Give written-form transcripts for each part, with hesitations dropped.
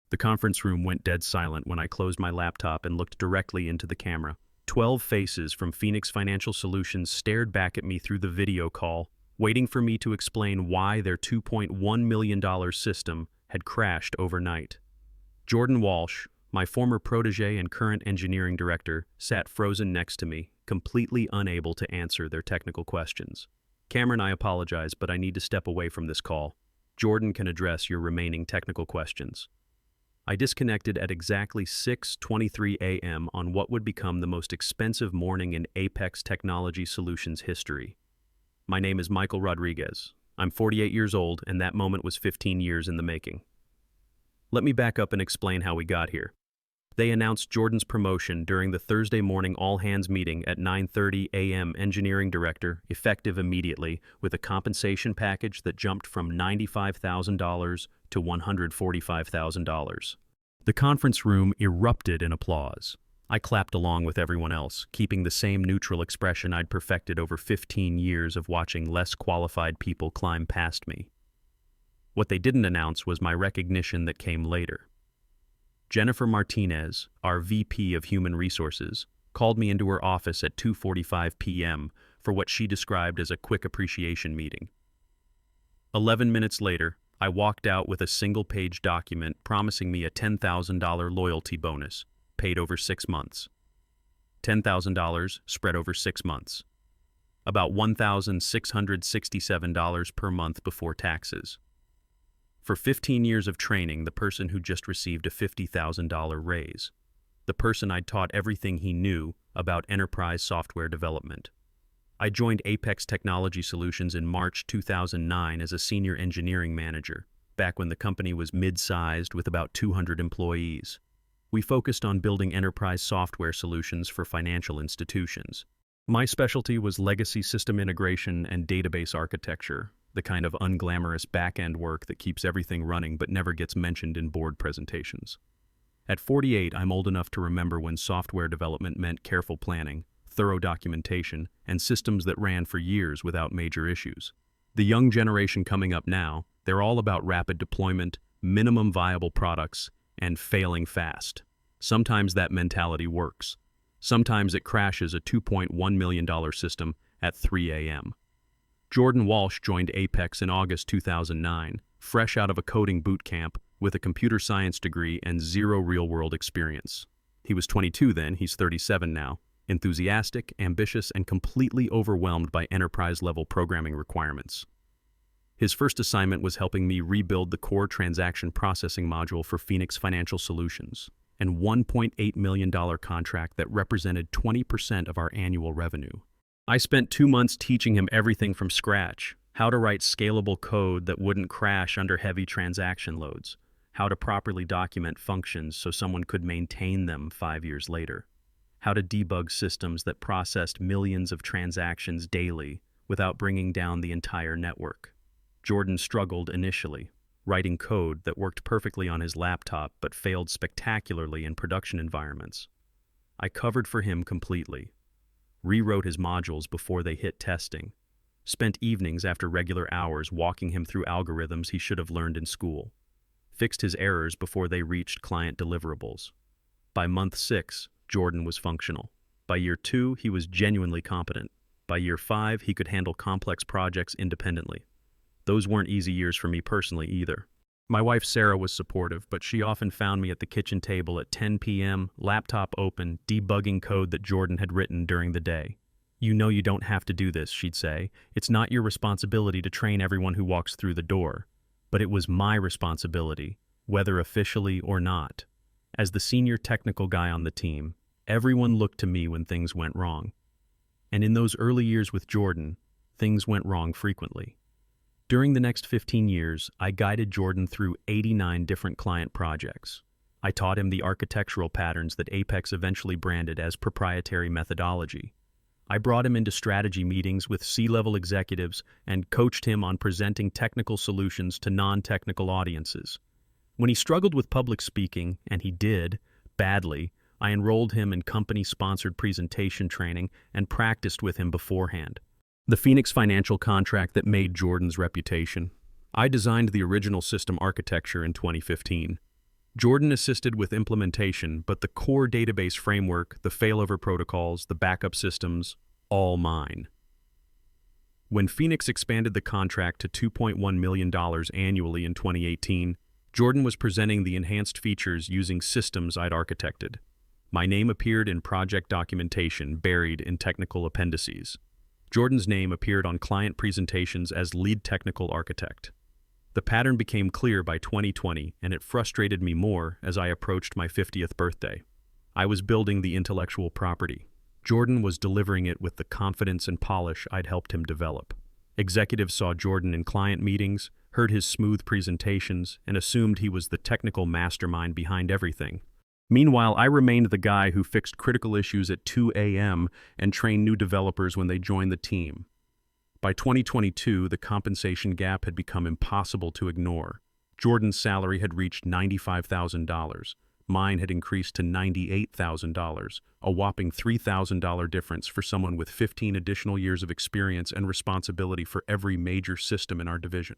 The conference room went dead silent when I closed my laptop and looked directly into the camera. 12 faces from Phoenix Financial Solutions stared back at me through the video call, waiting for me to explain why their $2.1 million system had crashed overnight. Jordan Walsh, my former protege and current engineering director, sat frozen next to me, completely unable to answer their technical questions. Cameron, I apologize, but I need to step away from this call. Jordan can address your remaining technical questions. I disconnected at exactly 6:23 a.m. on what would become the most expensive morning in Apex Technology Solutions history. My name is Michael Rodriguez. I'm 48 years old, and that moment was 15 years in the making. Let me back up and explain how we got here. They announced Jordan's promotion during the Thursday morning all-hands meeting at 9:30 a.m. Engineering Director, effective immediately, with a compensation package that jumped from $95,000 to $145,000. The conference room erupted in applause. I clapped along with everyone else, keeping the same neutral expression I'd perfected over 15 years of watching less qualified people climb past me. What they didn't announce was my recognition that came later. Jennifer Martinez, our VP of Human Resources, called me into her office at 2:45 p.m. for what she described as a quick appreciation meeting. 11 minutes later, I walked out with a single-page document promising me a $10,000 loyalty bonus, paid over 6 months. $10,000 spread over 6 months. About $1,667 per month before taxes. For 15 years of training, the person who just received a $50,000 raise. The person I'd taught everything he knew about enterprise software development. I joined Apex Technology Solutions in March 2009 as a senior engineering manager, back when the company was mid-sized with about 200 employees. We focused on building enterprise software solutions for financial institutions. My specialty was legacy system integration and database architecture, the kind of unglamorous back-end work that keeps everything running but never gets mentioned in board presentations. At 48, I'm old enough to remember when software development meant careful planning, thorough documentation, and systems that ran for years without major issues. The young generation coming up now, they're all about rapid deployment, minimum viable products, and failing fast. Sometimes that mentality works. Sometimes it crashes a $2.1 million system at 3 a.m. Jordan Walsh joined Apex in August 2009, fresh out of a coding boot camp with a computer science degree and zero real-world experience. He was 22 then, he's 37 now, enthusiastic, ambitious, and completely overwhelmed by enterprise-level programming requirements. His first assignment was helping me rebuild the core transaction processing module for Phoenix Financial Solutions, and $1.8 million contract that represented 20% of our annual revenue. I spent 2 months teaching him everything from scratch: how to write scalable code that wouldn't crash under heavy transaction loads, how to properly document functions so someone could maintain them 5 years later, how to debug systems that processed millions of transactions daily without bringing down the entire network. Jordan struggled initially, writing code that worked perfectly on his laptop but failed spectacularly in production environments. I covered for him completely. Rewrote his modules before they hit testing, spent evenings after regular hours walking him through algorithms he should have learned in school, fixed his errors before they reached client deliverables. By month 6, Jordan was functional. By year 2, he was genuinely competent. By year 5, he could handle complex projects independently. Those weren't easy years for me personally either. My wife Sarah was supportive, but she often found me at the kitchen table at 10 p.m., laptop open, debugging code that Jordan had written during the day. "You know you don't have to do this," she'd say. "It's not your responsibility to train everyone who walks through the door." But it was my responsibility, whether officially or not. As the senior technical guy on the team, everyone looked to me when things went wrong. And in those early years with Jordan, things went wrong frequently. During the next 15 years, I guided Jordan through 89 different client projects. I taught him the architectural patterns that Apex eventually branded as proprietary methodology. I brought him into strategy meetings with C-level executives and coached him on presenting technical solutions to non-technical audiences. When he struggled with public speaking, and he did, badly, I enrolled him in company-sponsored presentation training and practiced with him beforehand. The Phoenix Financial contract that made Jordan's reputation. I designed the original system architecture in 2015. Jordan assisted with implementation, but the core database framework, the failover protocols, the backup systems, all mine. When Phoenix expanded the contract to $2.1 million annually in 2018, Jordan was presenting the enhanced features using systems I'd architected. My name appeared in project documentation buried in technical appendices. Jordan's name appeared on client presentations as lead technical architect. The pattern became clear by 2020, and it frustrated me more as I approached my 50th birthday. I was building the intellectual property. Jordan was delivering it with the confidence and polish I'd helped him develop. Executives saw Jordan in client meetings, heard his smooth presentations, and assumed he was the technical mastermind behind everything. Meanwhile, I remained the guy who fixed critical issues at 2 a.m. and trained new developers when they joined the team. By 2022, the compensation gap had become impossible to ignore. Jordan's salary had reached $95,000. Mine had increased to $98,000, a whopping $3,000 difference for someone with 15 additional years of experience and responsibility for every major system in our division.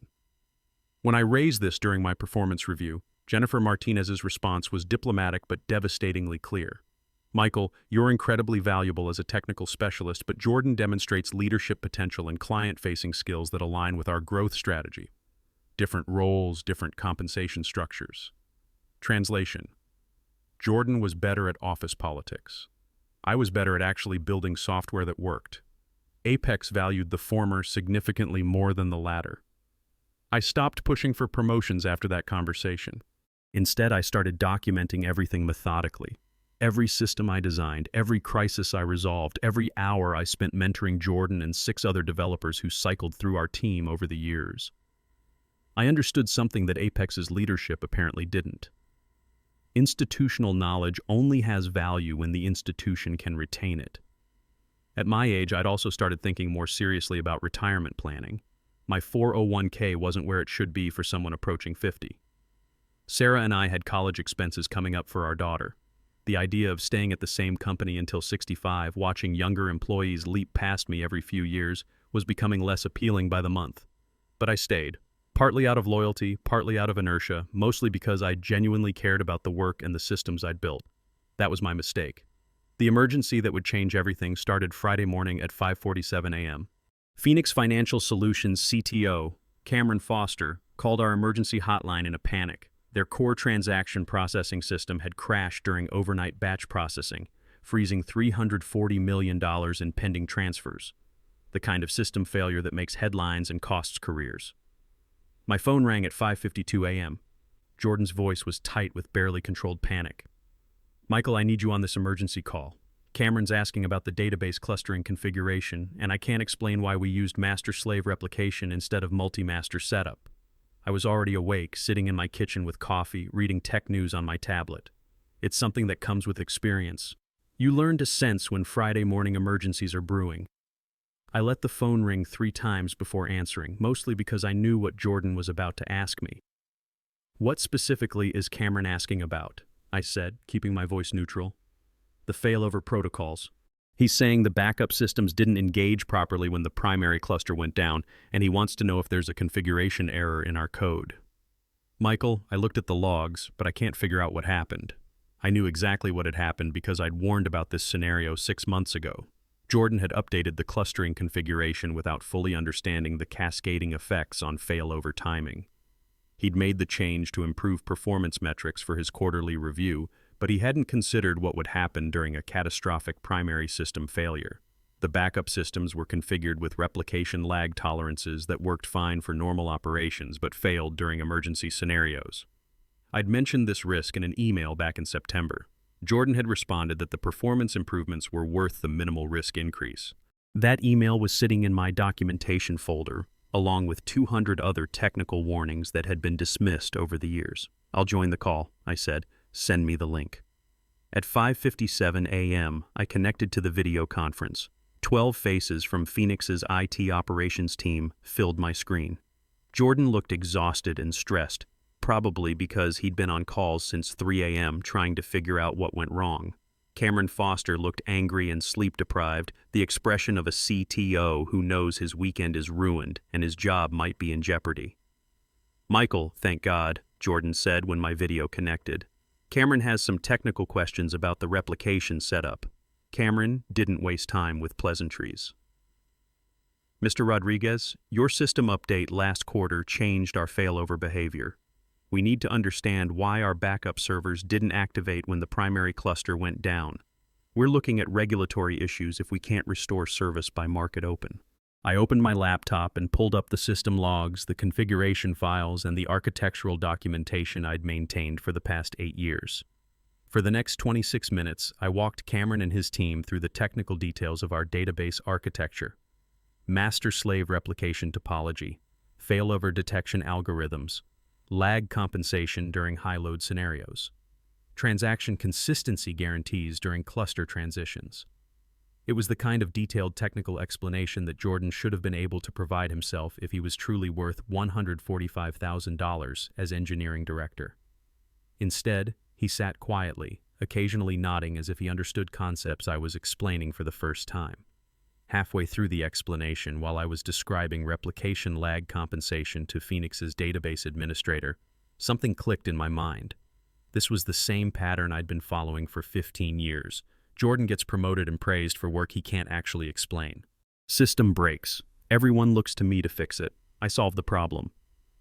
When I raised this during my performance review, Jennifer Martinez's response was diplomatic but devastatingly clear. Michael, you're incredibly valuable as a technical specialist, but Jordan demonstrates leadership potential and client-facing skills that align with our growth strategy. Different roles, different compensation structures. Translation: Jordan was better at office politics. I was better at actually building software that worked. Apex valued the former significantly more than the latter. I stopped pushing for promotions after that conversation. Instead, I started documenting everything methodically. Every system I designed, every crisis I resolved, every hour I spent mentoring Jordan and 6 other developers who cycled through our team over the years. I understood something that Apex's leadership apparently didn't. Institutional knowledge only has value when the institution can retain it. At my age, I'd also started thinking more seriously about retirement planning. My 401k wasn't where it should be for someone approaching 50. Sarah and I had college expenses coming up for our daughter. The idea of staying at the same company until 65, watching younger employees leap past me every few years, was becoming less appealing by the month. But I stayed, partly out of loyalty, partly out of inertia, mostly because I genuinely cared about the work and the systems I'd built. That was my mistake. The emergency that would change everything started Friday morning at 5:47 a.m. Phoenix Financial Solutions CTO, Cameron Foster, called our emergency hotline in a panic. Their core transaction processing system had crashed during overnight batch processing, freezing $340 million in pending transfers, the kind of system failure that makes headlines and costs careers. My phone rang at 5:52 a.m. Jordan's voice was tight with barely controlled panic. Michael, I need you on this emergency call. Cameron's asking about the database clustering configuration, and I can't explain why we used master-slave replication instead of multi-master setup. I was already awake, sitting in my kitchen with coffee, reading tech news on my tablet. It's something that comes with experience. You learn to sense when Friday morning emergencies are brewing. I let the phone ring 3 times before answering, mostly because I knew what Jordan was about to ask me. What specifically is Cameron asking about? I said, keeping my voice neutral. The failover protocols. He's saying the backup systems didn't engage properly when the primary cluster went down, and he wants to know if there's a configuration error in our code. Michael, I looked at the logs, but I can't figure out what happened. I knew exactly what had happened because I'd warned about this scenario 6 months ago. Jordan had updated the clustering configuration without fully understanding the cascading effects on failover timing. He'd made the change to improve performance metrics for his quarterly review, but he hadn't considered what would happen during a catastrophic primary system failure. The backup systems were configured with replication lag tolerances that worked fine for normal operations but failed during emergency scenarios. I'd mentioned this risk in an email back in September. Jordan had responded that the performance improvements were worth the minimal risk increase. That email was sitting in my documentation folder, along with 200 other technical warnings that had been dismissed over the years. I'll join the call, I said. Send me the link. At 5:57 a.m., I connected to the video conference. 12 faces from Phoenix's IT operations team filled my screen. Jordan looked exhausted and stressed, probably because he'd been on calls since 3 a.m. trying to figure out what went wrong. Cameron Foster looked angry and sleep-deprived, the expression of a CTO who knows his weekend is ruined and his job might be in jeopardy. Michael, thank God, Jordan said when my video connected. Cameron has some technical questions about the replication setup. Cameron didn't waste time with pleasantries. Mr. Rodriguez, your system update last quarter changed our failover behavior. We need to understand why our backup servers didn't activate when the primary cluster went down. We're looking at regulatory issues if we can't restore service by market open. I opened my laptop and pulled up the system logs, the configuration files, and the architectural documentation I'd maintained for the past 8 years. For the next 26 minutes, I walked Cameron and his team through the technical details of our database architecture, master-slave replication topology, failover detection algorithms, lag compensation during high-load scenarios, transaction consistency guarantees during cluster transitions. It was the kind of detailed technical explanation that Jordan should have been able to provide himself if he was truly worth $145,000 as engineering director. Instead, he sat quietly, occasionally nodding as if he understood concepts I was explaining for the first time. Halfway through the explanation, while I was describing replication lag compensation to Phoenix's database administrator, something clicked in my mind. This was the same pattern I'd been following for 15 years. Jordan gets promoted and praised for work he can't actually explain. System breaks. Everyone looks to me to fix it. I solve the problem.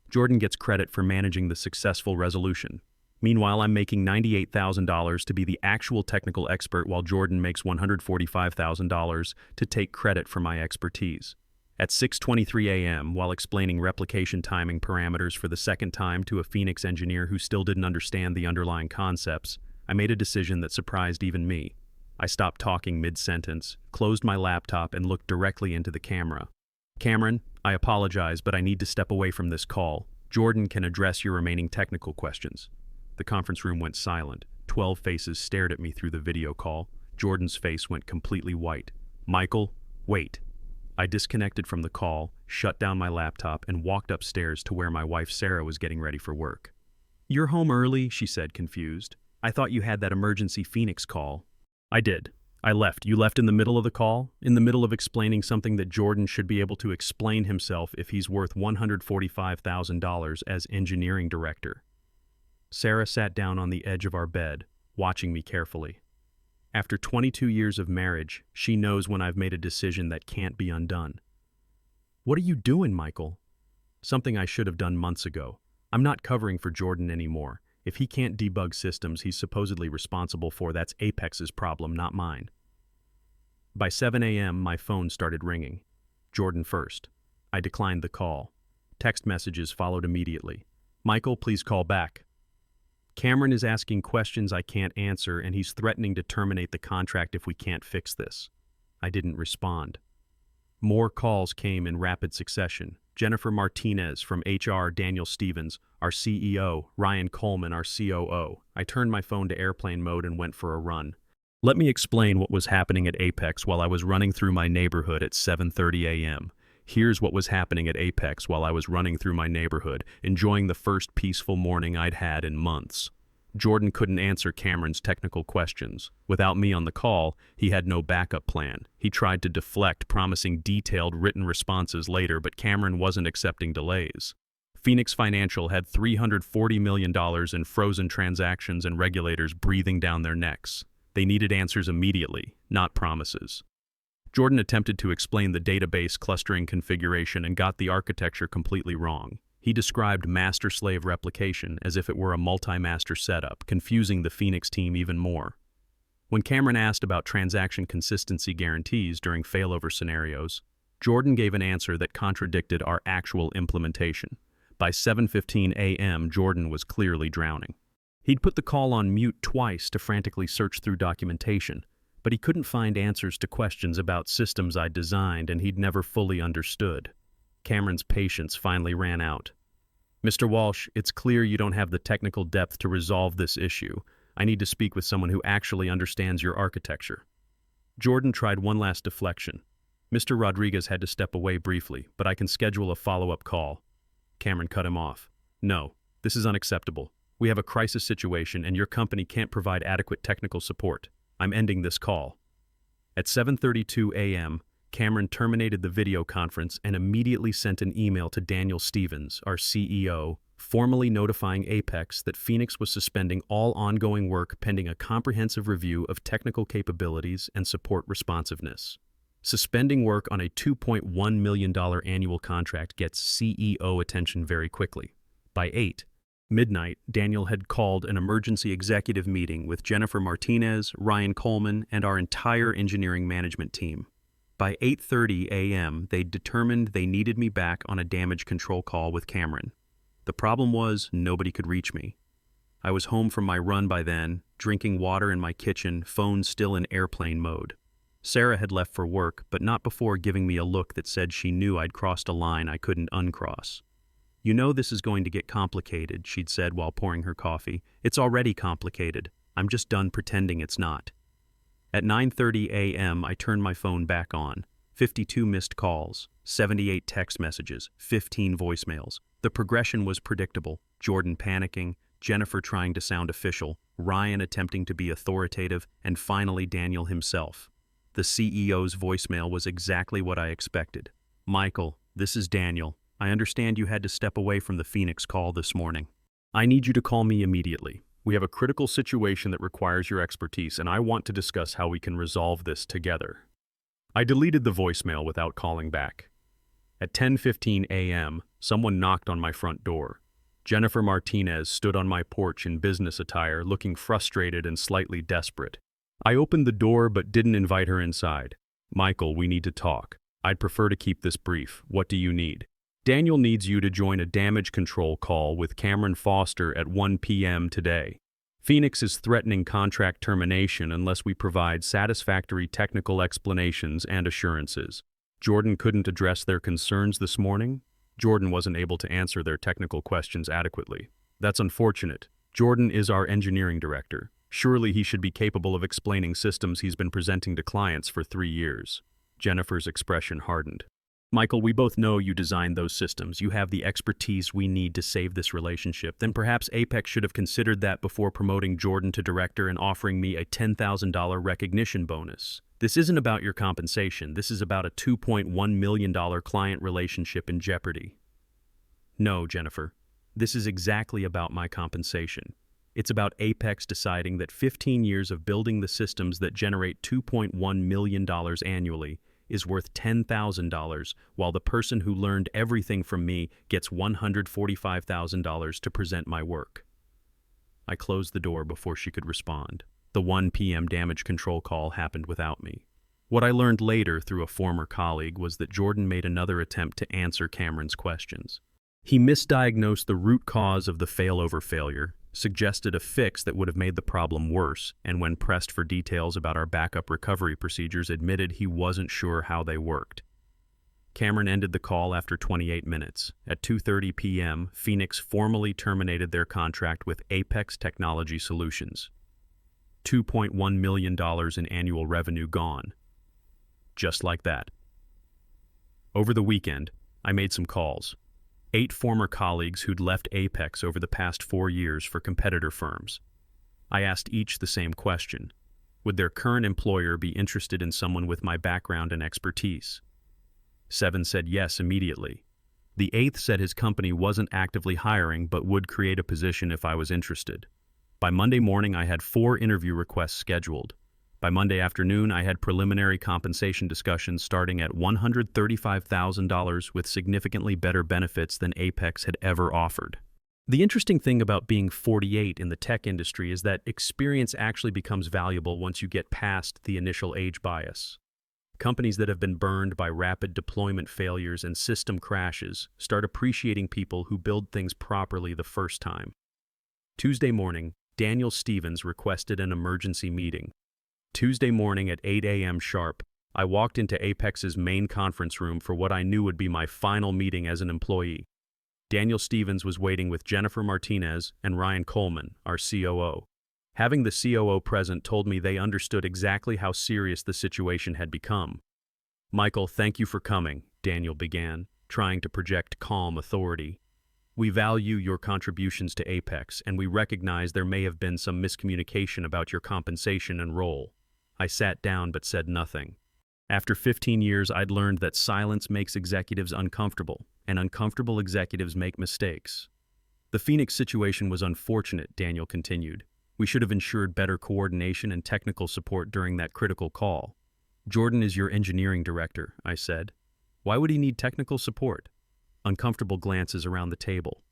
Jordan gets credit for managing the successful resolution. Meanwhile, I'm making $98,000 to be the actual technical expert while Jordan makes $145,000 to take credit for my expertise. At 6:23 a.m., while explaining replication timing parameters for the second time to a Phoenix engineer who still didn't understand the underlying concepts, I made a decision that surprised even me. I stopped talking mid-sentence, closed my laptop, and looked directly into the camera. Cameron, I apologize, but I need to step away from this call. Jordan can address your remaining technical questions. The conference room went silent. 12 faces stared at me through the video call. Jordan's face went completely white. Michael, wait. I disconnected from the call, shut down my laptop, and walked upstairs to where my wife Sarah was getting ready for work. You're home early, she said, confused. I thought you had that emergency Phoenix call. I did. I left. You left in the middle of the call? In the middle of explaining something that Jordan should be able to explain himself if he's worth $145,000 as engineering director. Sarah sat down on the edge of our bed, watching me carefully. After 22 years of marriage, she knows when I've made a decision that can't be undone. What are you doing, Michael? Something I should have done months ago. I'm not covering for Jordan anymore. If he can't debug systems he's supposedly responsible for, that's Apex's problem, not mine. By 7 a.m., my phone started ringing. Jordan first. I declined the call. Text messages followed immediately. Michael, please call back. Cameron is asking questions I can't answer, and he's threatening to terminate the contract if we can't fix this. I didn't respond. More calls came in rapid succession. Jennifer Martinez from HR, Daniel Stevens, our CEO, Ryan Coleman, our COO. I turned my phone to airplane mode and went for a run. Let me explain what was happening at Apex while I was running through my neighborhood at 7:30 a.m. Here's what was happening at Apex while I was running through my neighborhood, enjoying the first peaceful morning I'd had in months. Jordan couldn't answer Cameron's technical questions. Without me on the call, he had no backup plan. He tried to deflect, promising detailed written responses later, but Cameron wasn't accepting delays. Phoenix Financial had $340 million in frozen transactions and regulators breathing down their necks. They needed answers immediately, not promises. Jordan attempted to explain the database clustering configuration and got the architecture completely wrong. He described master-slave replication as if it were a multi-master setup, confusing the Phoenix team even more. When Cameron asked about transaction consistency guarantees during failover scenarios, Jordan gave an answer that contradicted our actual implementation. By 7:15 a.m., Jordan was clearly drowning. He'd put the call on mute twice to frantically search through documentation, but he couldn't find answers to questions about systems I'd designed and he'd never fully understood. Cameron's patience finally ran out. Mr. Walsh, it's clear you don't have the technical depth to resolve this issue. I need to speak with someone who actually understands your architecture. Jordan tried one last deflection. Mr. Rodriguez had to step away briefly, but I can schedule a follow-up call. Cameron cut him off. No, this is unacceptable. We have a crisis situation and your company can't provide adequate technical support. I'm ending this call. At 7:32 a.m., Cameron terminated the video conference and immediately sent an email to Daniel Stevens, our CEO, formally notifying Apex that Phoenix was suspending all ongoing work pending a comprehensive review of technical capabilities and support responsiveness. Suspending work on a $2.1 million annual contract gets CEO attention very quickly. By midnight, Daniel had called an emergency executive meeting with Jennifer Martinez, Ryan Coleman, and our entire engineering management team. By 8:30 a.m., they determined they needed me back on a damage control call with Cameron. The problem was nobody could reach me. I was home from my run by then, drinking water in my kitchen, phone still in airplane mode. Sarah had left for work, but not before giving me a look that said she knew I'd crossed a line I couldn't uncross. "You know this is going to get complicated," she'd said while pouring her coffee. "It's already complicated. I'm just done pretending it's not." At 9:30 a.m., I turned my phone back on. 52 missed calls, 78 text messages, 15 voicemails. The progression was predictable. Jordan panicking, Jennifer trying to sound official, Ryan attempting to be authoritative, and finally Daniel himself. The CEO's voicemail was exactly what I expected. "Michael, this is Daniel. I understand you had to step away from the Phoenix call this morning. I need you to call me immediately. We have a critical situation that requires your expertise, and I want to discuss how we can resolve this together." I deleted the voicemail without calling back. At 10:15 a.m., someone knocked on my front door. Jennifer Martinez stood on my porch in business attire, looking frustrated and slightly desperate. I opened the door but didn't invite her inside. "Michael, we need to talk. I'd prefer to keep this brief. What do you need?" "Daniel needs you to join a damage control call with Cameron Foster at 1 p.m. today. Phoenix is threatening contract termination unless we provide satisfactory technical explanations and assurances." Jordan couldn't address their concerns this morning. Jordan wasn't able to answer their technical questions adequately. "That's unfortunate. Jordan is our engineering director. Surely he should be capable of explaining systems he's been presenting to clients for 3 years. Jennifer's expression hardened. "Michael, we both know you designed those systems. You have the expertise we need to save this relationship. Then perhaps Apex should have considered that before promoting Jordan to director and offering me a $10,000 recognition bonus. This isn't about your compensation. This is about a $2.1 million client relationship in jeopardy." "No, Jennifer. This is exactly about my compensation. It's about Apex deciding that 15 years of building the systems that generate $2.1 million annually is worth $10,000, while the person who learned everything from me gets $145,000 to present my work." I closed the door before she could respond. The 1 p.m. damage control call happened without me. What I learned later through a former colleague was that Jordan made another attempt to answer Cameron's questions. He misdiagnosed the root cause of the failover failure, suggested a fix that would have made the problem worse, and when pressed for details about our backup recovery procedures, admitted he wasn't sure how they worked. Cameron ended the call after 28 minutes. At 2:30 p.m., Phoenix formally terminated their contract with Apex Technology Solutions. $2.1 million in annual revenue gone. Just like that. Over the weekend, I made some calls. 8 former colleagues who'd left Apex over the past 4 years for competitor firms. I asked each the same question. Would their current employer be interested in someone with my background and expertise? 7 said yes immediately. The 8th said his company wasn't actively hiring but would create a position if I was interested. By Monday morning, I had 4 interview requests scheduled. By Monday afternoon, I had preliminary compensation discussions starting at $135,000 with significantly better benefits than Apex had ever offered. The interesting thing about being 48 in the tech industry is that experience actually becomes valuable once you get past the initial age bias. Companies that have been burned by rapid deployment failures and system crashes start appreciating people who build things properly the first time. Tuesday morning, Daniel Stevens requested an emergency meeting. Tuesday morning at 8 a.m. sharp, I walked into Apex's main conference room for what I knew would be my final meeting as an employee. Daniel Stevens was waiting with Jennifer Martinez and Ryan Coleman, our COO. Having the COO present told me they understood exactly how serious the situation had become. "Michael, thank you for coming," Daniel began, trying to project calm authority. "We value your contributions to Apex, and we recognize there may have been some miscommunication about your compensation and role." I sat down but said nothing. After 15 years, I'd learned that silence makes executives uncomfortable, and uncomfortable executives make mistakes. The Phoenix situation was unfortunate, Daniel continued. We should have ensured better coordination and technical support during that critical call. Jordan is your engineering director, I said. Why would he need technical support? Uncomfortable glances around the table.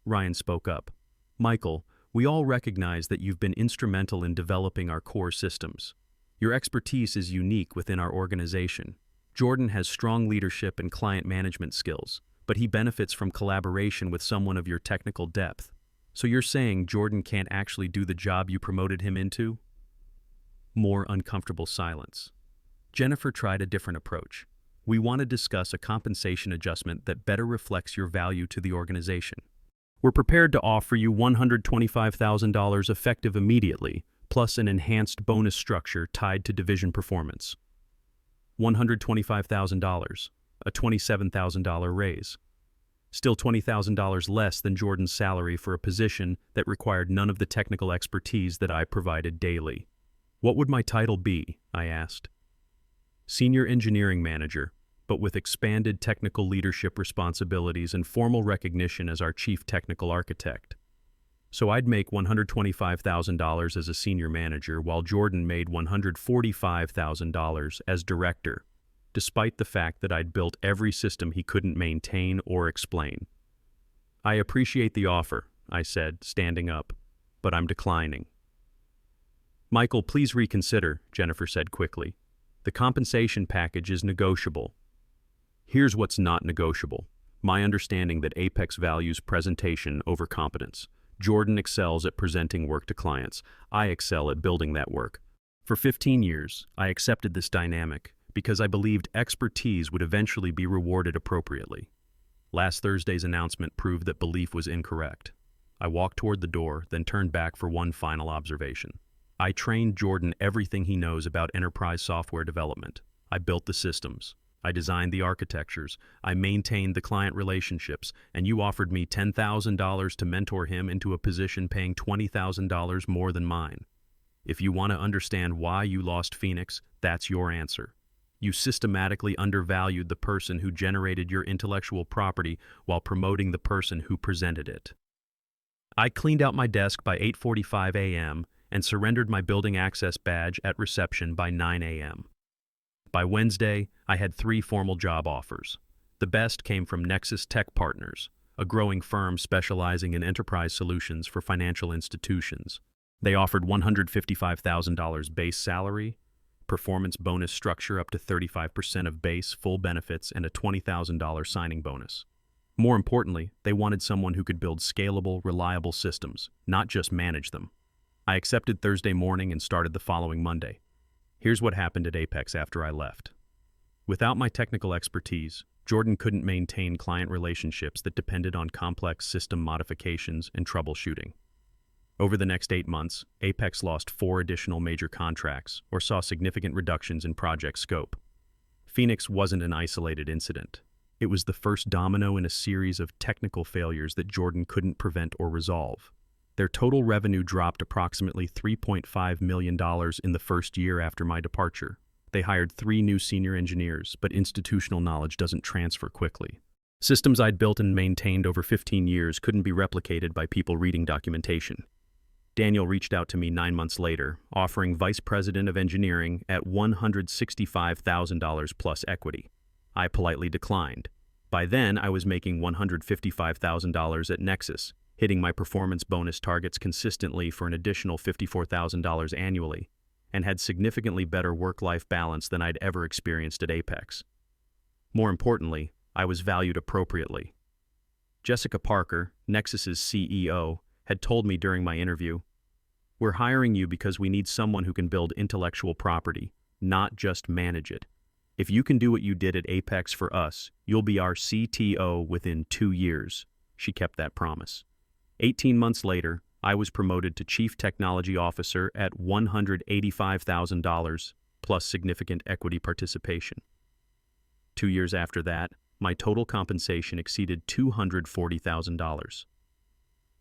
Ryan spoke up. Michael, we all recognize that you've been instrumental in developing our core systems. Your expertise is unique within our organization. Jordan has strong leadership and client management skills, but he benefits from collaboration with someone of your technical depth. So you're saying Jordan can't actually do the job you promoted him into? More uncomfortable silence. Jennifer tried a different approach. We want to discuss a compensation adjustment that better reflects your value to the organization. We're prepared to offer you $125,000 effective immediately, plus an enhanced bonus structure tied to division performance. $125,000, a $27,000 raise. Still $20,000 less than Jordan's salary for a position that required none of the technical expertise that I provided daily. What would my title be? I asked. Senior Engineering Manager, but with expanded technical leadership responsibilities and formal recognition as our Chief Technical Architect. So I'd make $125,000 as a senior manager, while Jordan made $145,000 as director, despite the fact that I'd built every system he couldn't maintain or explain. I appreciate the offer, I said, standing up, but I'm declining. Michael, please reconsider, Jennifer said quickly. The compensation package is negotiable. Here's what's not negotiable. My understanding that Apex values presentation over competence. Jordan excels at presenting work to clients. I excel at building that work. For 15 years, I accepted this dynamic because I believed expertise would eventually be rewarded appropriately. Last Thursday's announcement proved that belief was incorrect. I walked toward the door, then turned back for one final observation. I trained Jordan everything he knows about enterprise software development. I built the systems. I designed the architectures. I maintained the client relationships, and you offered me $10,000 to mentor him into a position paying $20,000 more than mine. If you want to understand why you lost Phoenix, that's your answer. You systematically undervalued the person who generated your intellectual property while promoting the person who presented it. I cleaned out my desk by 8:45 a.m. and surrendered my building access badge at reception by 9 a.m. By Wednesday, I had 3 formal job offers. The best came from Nexus Tech Partners, a growing firm specializing in enterprise solutions for financial institutions. They offered $155,000 base salary, performance bonus structure up to 35% of base, full benefits, and a $20,000 signing bonus. More importantly, they wanted someone who could build scalable, reliable systems, not just manage them. I accepted Thursday morning and started the following Monday. Here's what happened at Apex after I left. Without my technical expertise, Jordan couldn't maintain client relationships that depended on complex system modifications and troubleshooting. Over the next 8 months, Apex lost 4 additional major contracts or saw significant reductions in project scope. Phoenix wasn't an isolated incident. It was the first domino in a series of technical failures that Jordan couldn't prevent or resolve. Their total revenue dropped approximately $3.5 million in the first year after my departure. They hired 3 new senior engineers, but institutional knowledge doesn't transfer quickly. Systems I'd built and maintained over 15 years couldn't be replicated by people reading documentation. Daniel reached out to me 9 months later, offering Vice President of Engineering at $165,000 plus equity. I politely declined. By then, I was making $155,000 at Nexus, hitting my performance bonus targets consistently for an additional $54,000 annually, and had significantly better work-life balance than I'd ever experienced at Apex. More importantly, I was valued appropriately. Jessica Parker, Nexus's CEO, had told me during my interview, "We're hiring you because we need someone who can build intellectual property, not just manage it. If you can do what you did at Apex for us, you'll be our CTO within 2 years." She kept that promise. 18 months later, I was promoted to Chief Technology Officer at $185,000 plus significant equity participation. 2 years after that, my total compensation exceeded $240,000.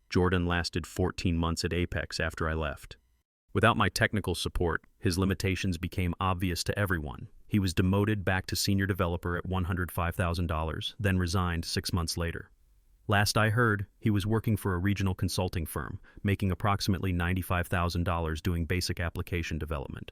Jordan lasted 14 months at Apex after I left. Without my technical support, his limitations became obvious to everyone. He was demoted back to senior developer at $105,000, then resigned 6 months later. Last I heard, he was working for a regional consulting firm, making approximately $95,000 doing basic application development.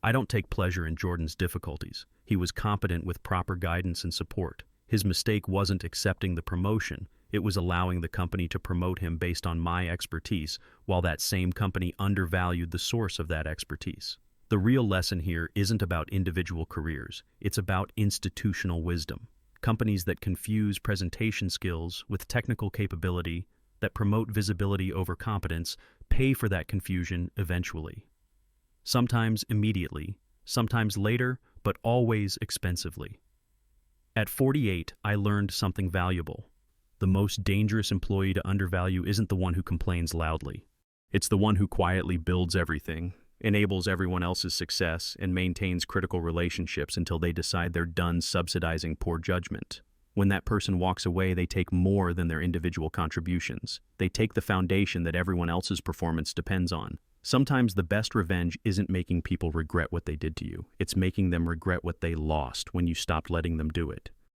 I don't take pleasure in Jordan's difficulties. He was competent with proper guidance and support. His mistake wasn't accepting the promotion, it was allowing the company to promote him based on my expertise, while that same company undervalued the source of that expertise. The real lesson here isn't about individual careers, it's about institutional wisdom. Companies that confuse presentation skills with technical capability, that promote visibility over competence, pay for that confusion eventually. Sometimes immediately, sometimes later, but always expensively. At 48, I learned something valuable. The most dangerous employee to undervalue isn't the one who complains loudly. It's the one who quietly builds everything, enables everyone else's success, and maintains critical relationships until they decide they're done subsidizing poor judgment. When that person walks away, they take more than their individual contributions. They take the foundation that everyone else's performance depends on. Sometimes the best revenge isn't making people regret what they did to you. It's making them regret what they lost when you stopped letting them do it.